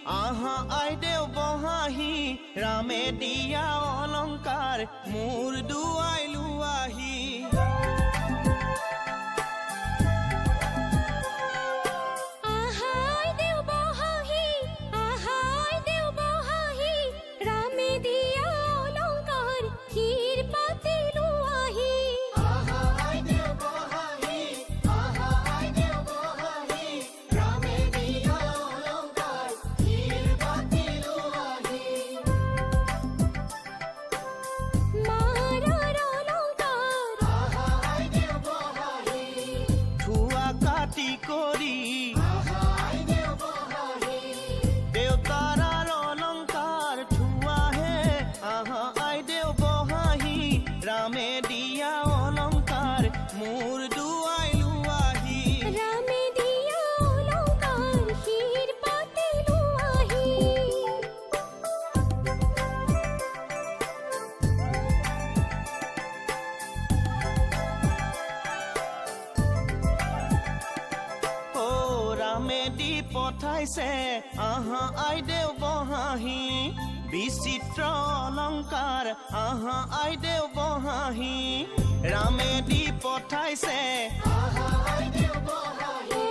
आहा आइदेव बहाही रामे दिया अलंकार मोर दुआइलु आही रामे दिया अलंकार मोर दुआइलु आही रामे दिया अलंकार हीर पातिलु आही ओ रामे दी पठाइसे आहा आइदेव बहाही विचित्र अलंकार आहा आइदेव बहाही रामे दी पठाइसे आहा आइदेव बहाही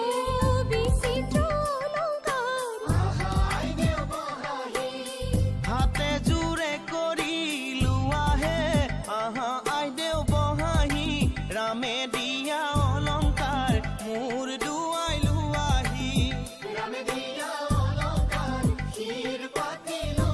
विचित्र अलंकार आहा आइदेव बहाही हाते जुरे करी लुआहे आहा आइदेव बहाही रामे दिया अलंकार मोर दुआइलु आही रामे दिया अलंकार हीर पातिलु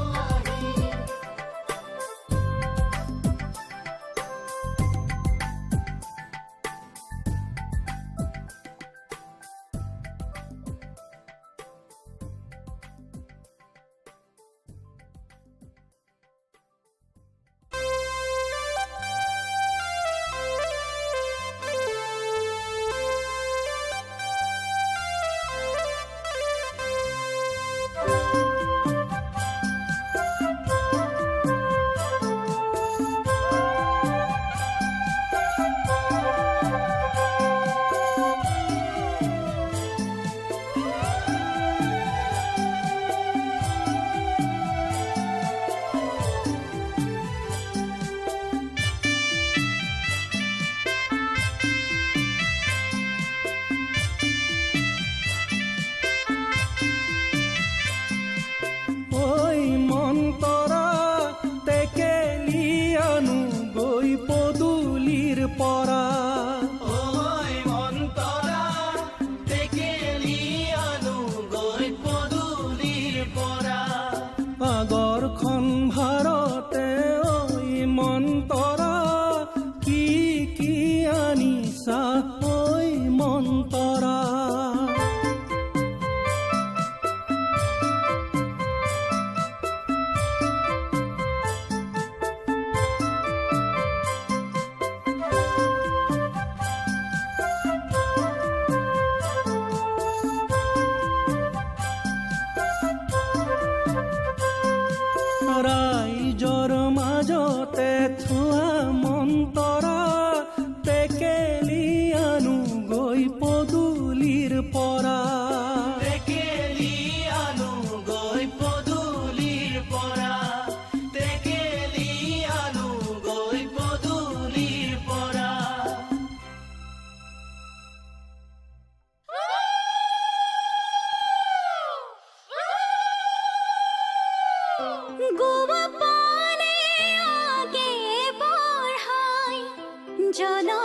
পৰা ওই মন্তৰা টেকেলি আনো গৈ পদুলিৰ পৰা আগৰখন ভাৰতে ওই মন্তৰা কি কি আনিছা ওই মন্তৰা পদূলিৰ পৰা টেকেলি আনো গৈ পদূলিৰ পৰা টেকেলি আনো গৈ পদূলিৰ পৰা গুৱা পানে আগে বঢ়াই জন